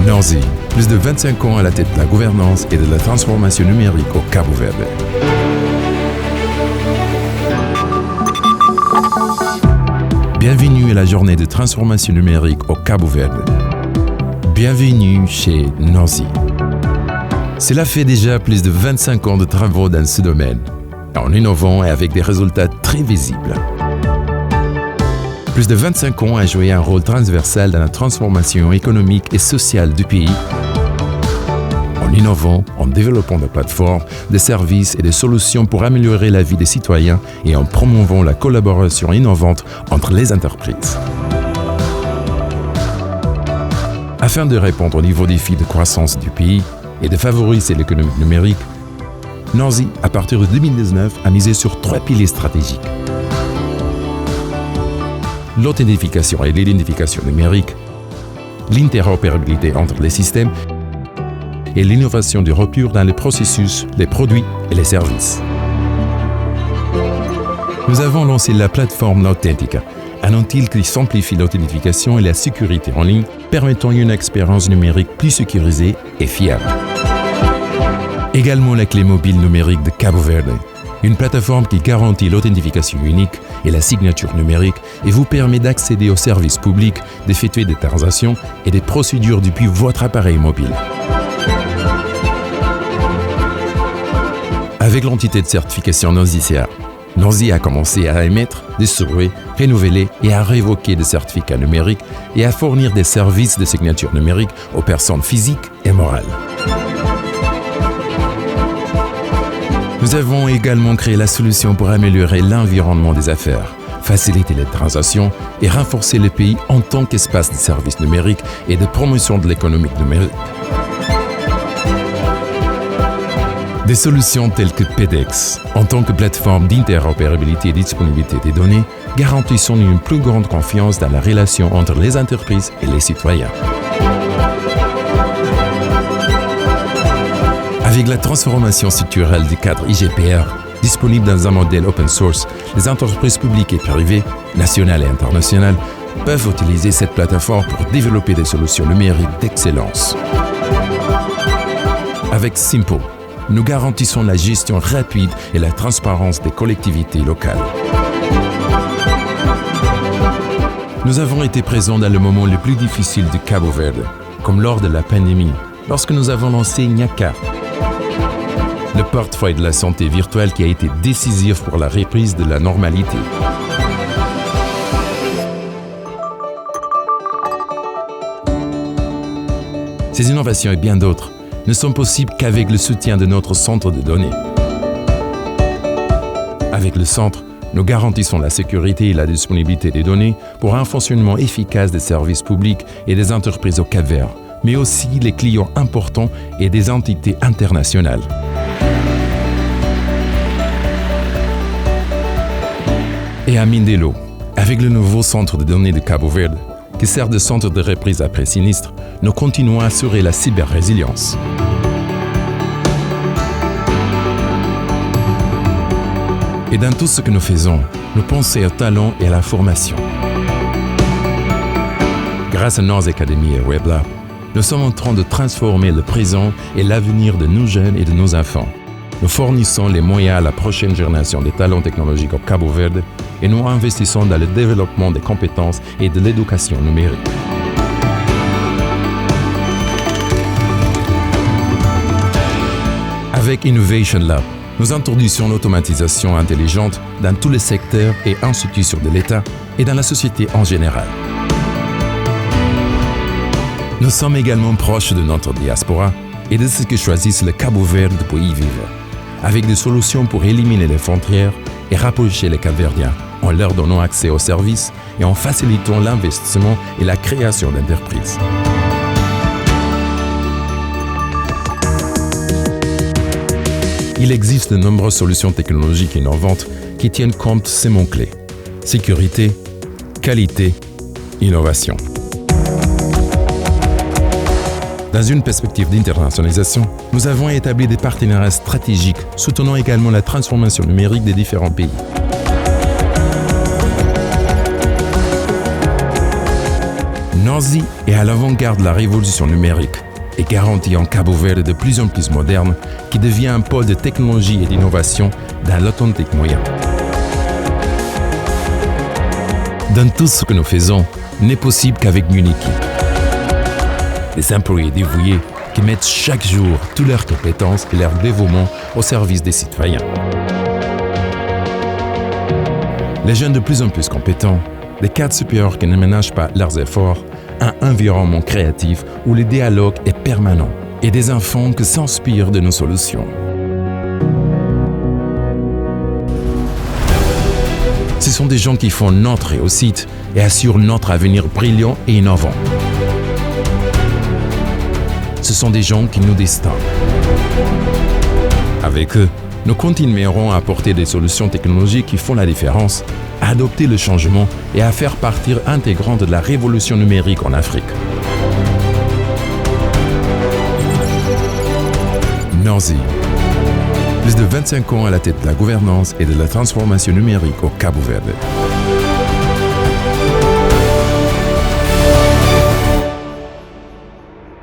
Norzi, plus de 25 ans à la tête de la gouvernance et de la transformation numérique au Cabo-Verde. Bienvenue à la journée de transformation numérique au Cabo-Verde. Bienvenue chez Norzi. Cela fait déjà plus de 25 ans de travaux dans ce domaine, en innovant et avec des résultats très visibles. Plus de 25 ans à jouer un rôle transversal dans la transformation économique et sociale du pays, en innovant, en développant des plateformes, des services et des solutions pour améliorer la vie des citoyens et en promouvant la collaboration innovante entre les entreprises. Afin de répondre aux nouveaux défis de croissance du pays et de favoriser l'économie numérique, Norzi, à partir de 2019, a misé sur 3 piliers stratégiques. L'authentification et l'identification numérique, l'interopérabilité entre les systèmes et l'innovation de rupture dans les processus, les produits et les services. Nous avons lancé la plateforme Authentica, un outil qui simplifie l'authentification et la sécurité en ligne, permettant une expérience numérique plus sécurisée et fiable. Également la clé mobile numérique de Cabo-Verde, une plateforme qui garantit l'authentification unique et la signature numérique et vous permet d'accéder aux services publics, d'effectuer des transactions et des procédures depuis votre appareil mobile. Avec l'entité de certification NOSI-CA, Norzi a commencé à émettre, distribuer, renouveler et à révoquer des certificats numériques et à fournir des services de signature numérique aux personnes physiques et morales. Nous avons également créé la solution pour améliorer l'environnement des affaires, faciliter les transactions et renforcer le pays en tant qu'espace de services numériques et de promotion de l'économie numérique. Des solutions telles que PEDEX, en tant que plateforme d'interopérabilité et disponibilité des données, garantissant une plus grande confiance dans la relation entre les entreprises et les citoyens. Avec la transformation structurelle du cadre IGPR, disponible dans un modèle open source, les entreprises publiques et privées, nationales et internationales, peuvent utiliser cette plateforme pour développer des solutions numériques d'excellence. Avec Simpo, nous garantissons la gestion rapide et la transparence des collectivités locales. Nous avons été présents dans le moment le plus difficile du Cabo-Verde, comme lors de la pandémie, lorsque nous avons lancé Nyaka, le portefeuille de la santé virtuelle qui a été décisif pour la reprise de la normalité. Ces innovations et bien d'autres ne sont possibles qu'avec le soutien de notre centre de données. Avec le centre, nous garantissons la sécurité et la disponibilité des données pour un fonctionnement efficace des services publics et des entreprises au Cap-Vert, mais aussi les clients importants et des entités internationales. Et à Mindelo, avec le nouveau centre de données de Cabo-Verde, qui sert de centre de reprise après sinistre, nous continuons à assurer la cyber-résilience. Et dans tout ce que nous faisons, nous pensons au talent et à la formation. Grâce à Norzi Academy et WebLab, nous sommes en train de transformer le présent et l'avenir de nos jeunes et de nos enfants. Nous fournissons les moyens à la prochaine génération de talents technologiques au Cabo-Verde et nous investissons dans le développement des compétences et de l'éducation numérique. Avec Innovation Lab, nous introduisons l'automatisation intelligente dans tous les secteurs et institutions de l'État et dans la société en général. Nous sommes également proches de notre diaspora et de ceux qui choisissent le Cabo-Verde pour y vivre, avec des solutions pour éliminer les frontières et rapprocher les Cap-Verdiens en leur donnant accès aux services et en facilitant l'investissement et la création d'entreprises. Il existe de nombreuses solutions technologiques innovantes qui tiennent compte de ces mots-clés: sécurité, qualité, innovation. Dans une perspective d'internationalisation, nous avons établi des partenariats stratégiques soutenant également la transformation numérique des différents pays. Norzi est à l'avant-garde de la révolution numérique et garantit un Cabo Verde de plus en plus moderne qui devient un pôle de technologie et d'innovation dans l'Atlantique moyen. Dans tout ce que nous faisons, n'est possible qu'avec une équipe. Des employés dévoués qui mettent chaque jour toutes leurs compétences et leur dévouement au service des citoyens. Les jeunes de plus en plus compétents, des cadres supérieurs qui ne ménagent pas leurs efforts, un environnement créatif où le dialogue est permanent et des enfants qui s'inspirent de nos solutions. Ce sont des gens qui font notre réussite et assurent notre avenir brillant et innovant. Ce sont des gens qui nous distinguent. Avec eux, nous continuerons à apporter des solutions technologiques qui font la différence, à adopter le changement et à faire partie intégrante de la révolution numérique en Afrique. Norzi, plus de 25 ans à la tête de la gouvernance et de la transformation numérique au Cabo Verde.